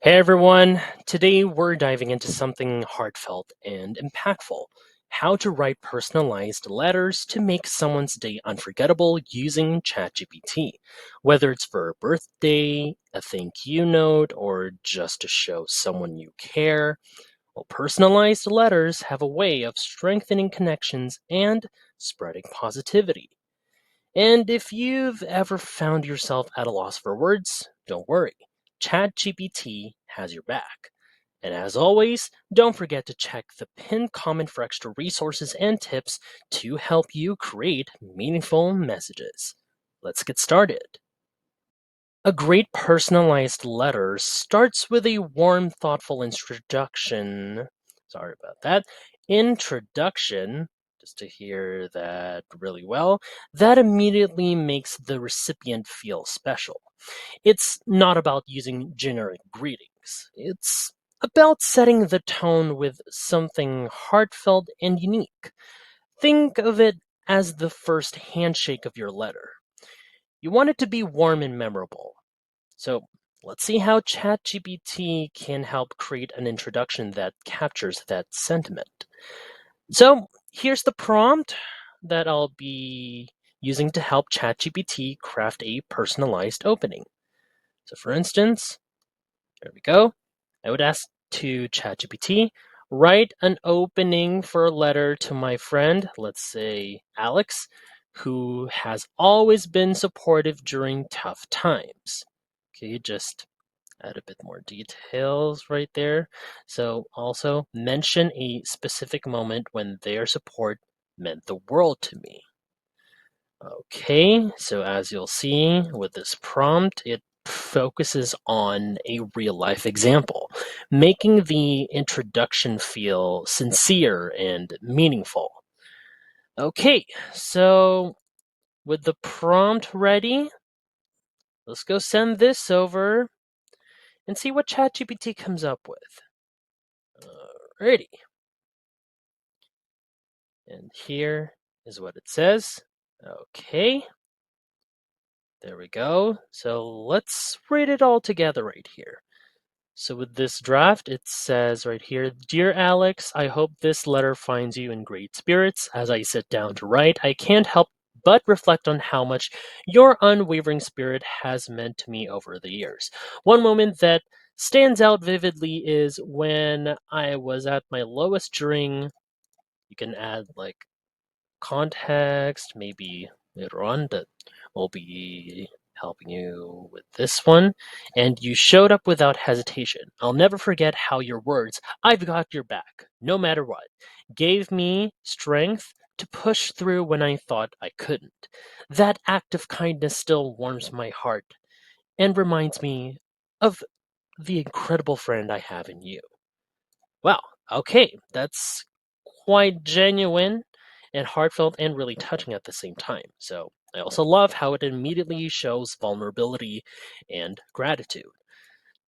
Hey everyone, today we're diving into something heartfelt and impactful: how to write personalized letters to make someone's day unforgettable using ChatGPT. Whether it's for a birthday, a thank you note, or just to show someone you care, well, personalized letters have a way of strengthening connections and spreading positivity. And if you've ever found yourself at a loss for words, don't worry. ChatGPT has your back. And as always, don't forget to check the pinned comment for extra resources and tips to help you create meaningful messages. Let's get started. A great personalized letter starts with a warm, thoughtful introduction. Sorry about that. Introduction, just to hear that really well, that immediately makes the recipient feel special. It's not about using generic greetings, it's about setting the tone with something heartfelt and unique. Think of it as the first handshake of your letter. You want it to be warm and memorable. So let's see how ChatGPT can help create an introduction that captures that sentiment. So here's the prompt that I'll be using to help ChatGPT craft a personalized opening. So for instance, there we go. I would ask to ChatGPT, write an opening for a letter to my friend, let's say Alex, who has always been supportive during tough times. Okay, just add a bit more details right there. So also mention a specific moment when their support meant the world to me. Okay, so as you'll see with this prompt, it focuses on a real life example, making the introduction feel sincere and meaningful. Okay, so with the prompt ready, let's go send this over and see what ChatGPT comes up with. Alrighty. And here is what it says. Okay, there we go. So let's read it all together right here. So with this draft, it says right here, Dear Alex, I hope this letter finds you in great spirits. As I sit down to write, I can't help but reflect on how much your unwavering spirit has meant to me over the years. One moment that stands out vividly is when I was at my lowest during, you can add like context, maybe later on, that will be helping you with this one. And you showed up without hesitation. I'll never forget how your words, I've got your back, no matter what, gave me strength to push through when I thought I couldn't. That act of kindness still warms my heart and reminds me of the incredible friend I have in you. Wow. Okay, that's quite genuine and heartfelt and really touching at the same time. So I also love how it immediately shows vulnerability and gratitude,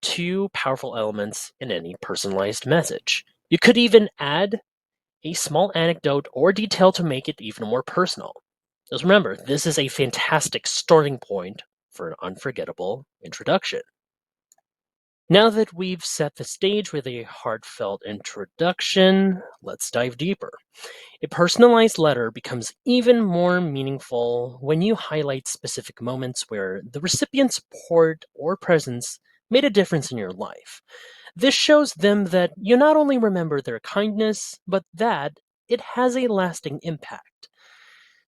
two powerful elements in any personalized message. You could even add a small anecdote or detail to make it even more personal. Just remember, this is a fantastic starting point for an unforgettable introduction. Now that we've set the stage with a heartfelt introduction, let's dive deeper. A personalized letter becomes even more meaningful when you highlight specific moments where the recipient's support or presence made a difference in your life. This shows them that you not only remember their kindness, but that it has a lasting impact.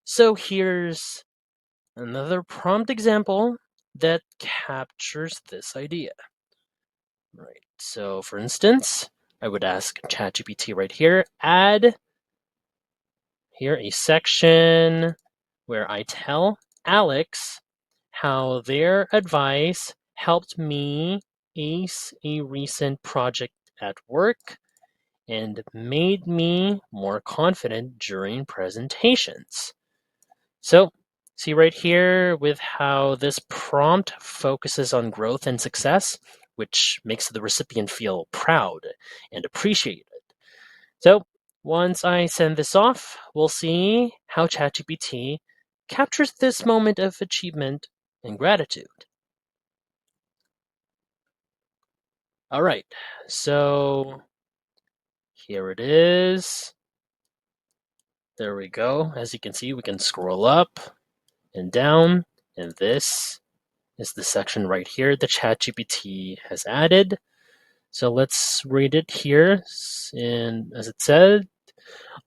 So here's another prompt example that captures this idea. Right. So for instance, I would ask ChatGPT right here, add here a section where I tell Alex how their advice helped me ace a recent project at work and made me more confident during presentations. So, see right here with how this prompt focuses on growth and success, which makes the recipient feel proud and appreciated. So, once I send this off, we'll see how ChatGPT captures this moment of achievement and gratitude. All right, so here it is. There we go. As you can see, we can scroll up and down, and this is the section right here that ChatGPT has added. So let's read it here. And as it said,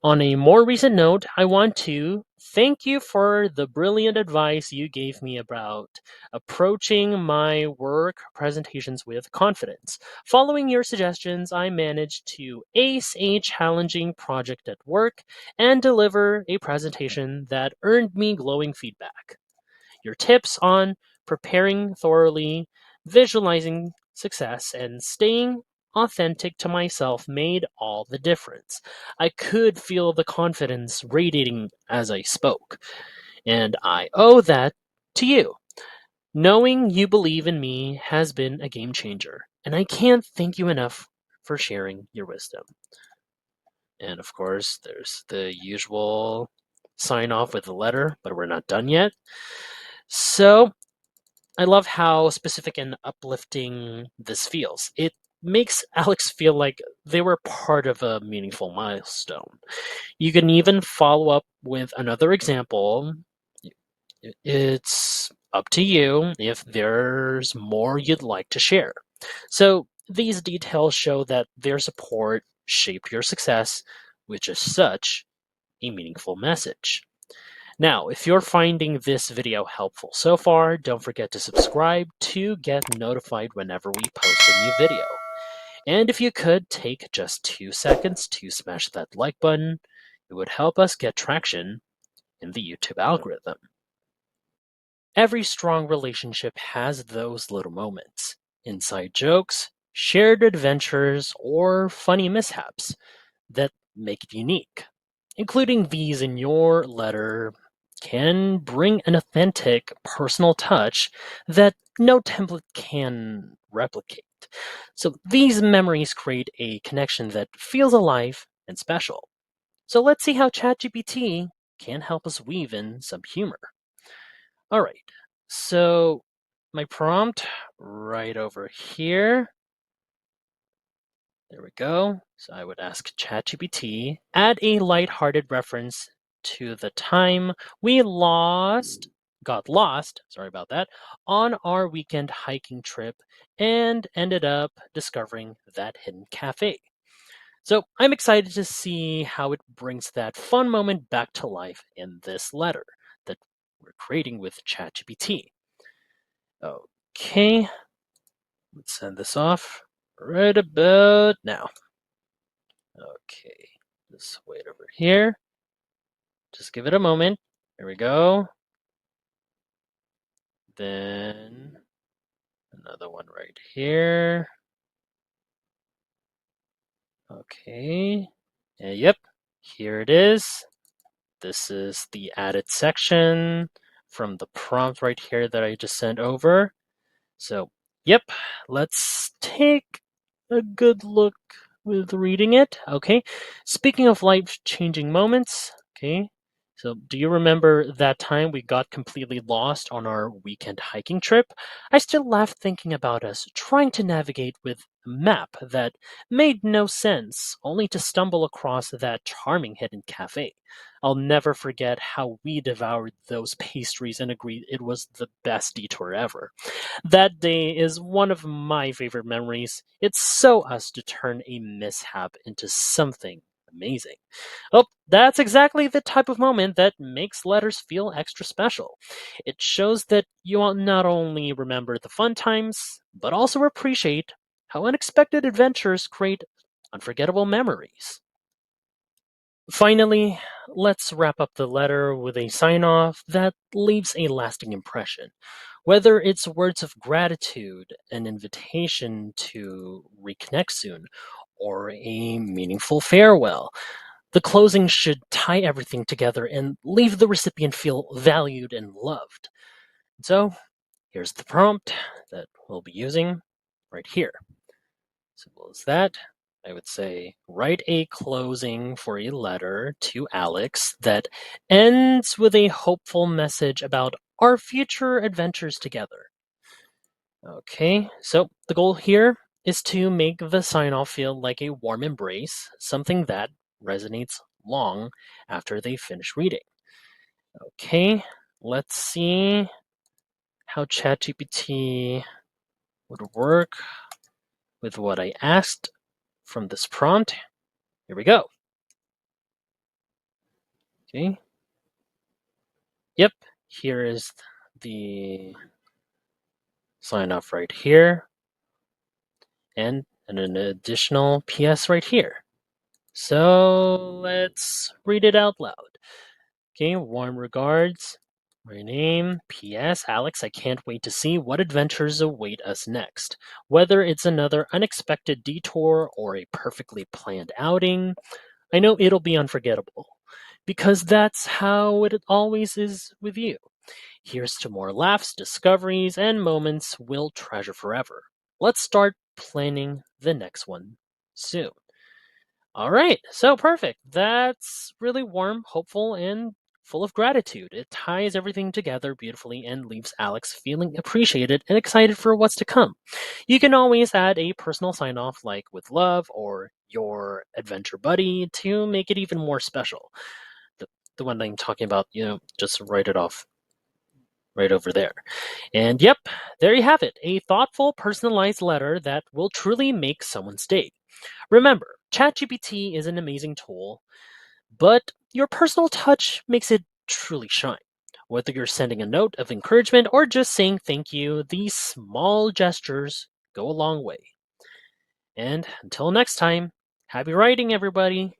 on a more recent note, I want to thank you for the brilliant advice you gave me about approaching my work presentations with confidence. Following your suggestions, I managed to ace a challenging project at work and deliver a presentation that earned me glowing feedback. Your tips on preparing thoroughly, visualizing success, and staying authentic to myself made all the difference. I could feel the confidence radiating as I spoke, and I owe that to you. Knowing you believe in me has been a game changer, and I can't thank you enough for sharing your wisdom. And of course, there's the usual sign off with a letter, but we're not done yet. So, I love how specific and uplifting this feels. It makes Alex feel like they were part of a meaningful milestone. You can even follow up with another example. It's up to you if there's more you'd like to share. So these details show that their support shaped your success, which is such a meaningful message. Now, if you're finding this video helpful so far, don't forget to subscribe to get notified whenever we post a new video. And if you could take just 2 seconds to smash that like button, it would help us get traction in the YouTube algorithm. Every strong relationship has those little moments, inside jokes, shared adventures, or funny mishaps that make it unique. Including these in your letter can bring an authentic personal touch that no template can replicate. So these memories create a connection that feels alive and special. So let's see how ChatGPT can help us weave in some humor. All right, so my prompt right over here. There we go. So I would ask ChatGPT, add a lighthearted reference to the time we got lost, sorry about that, on our weekend hiking trip and ended up discovering that hidden cafe. So I'm excited to see how it brings that fun moment back to life in this letter that we're creating with ChatGPT. Okay, let's send this off right about now. Okay, just wait over here. Just give it a moment. Here we go. Then another one right here. Okay. Yep, here it is. This is the added section from the prompt right here that I just sent over. So, yep, let's take a good look with reading it. Okay. Speaking of life changing moments, okay. So, do you remember that time we got completely lost on our weekend hiking trip? I still laugh thinking about us trying to navigate with a map that made no sense, only to stumble across that charming hidden cafe. I'll never forget how we devoured those pastries and agreed it was the best detour ever. That day is one of my favorite memories. It's so us to turn a mishap into something amazing. Oh, that's exactly the type of moment that makes letters feel extra special. It shows that you will not only remember the fun times, but also appreciate how unexpected adventures create unforgettable memories. Finally, let's wrap up the letter with a sign off that leaves a lasting impression. Whether it's words of gratitude, an invitation to reconnect soon, or a meaningful farewell, the closing should tie everything together and leave the recipient feel valued and loved. So, here's the prompt that we'll be using right here. Simple as that. I would say write a closing for a letter to Alex that ends with a hopeful message about our future adventures together. Okay, so the goal here is to make the sign off feel like a warm embrace, something that resonates long after they finish reading. Okay, let's see how ChatGPT would work with what I asked from this prompt. Here we go. Okay. Yep, here is the sign off right here, and an additional PS right here. So let's read it out loud. Okay, warm regards. My name, P.S. Alex, I can't wait to see what adventures await us next. Whether it's another unexpected detour or a perfectly planned outing, I know it'll be unforgettable. Because that's how it always is with you. Here's to more laughs, discoveries, and moments we'll treasure forever. Let's start planning the next one soon. All right, so perfect. That's really warm, hopeful, and full of gratitude. It ties everything together beautifully and leaves Alex feeling appreciated and excited for what's to come. You can always add a personal sign off like with love or your adventure buddy to make it even more special. The, the one I'm talking about, just write it off right over there. And yep, there you have it, a thoughtful, personalized letter that will truly make someone's day. Remember, ChatGPT is an amazing tool, but your personal touch makes it truly shine. Whether you're sending a note of encouragement or just saying thank you, these small gestures go a long way. And until next time, happy writing, everybody!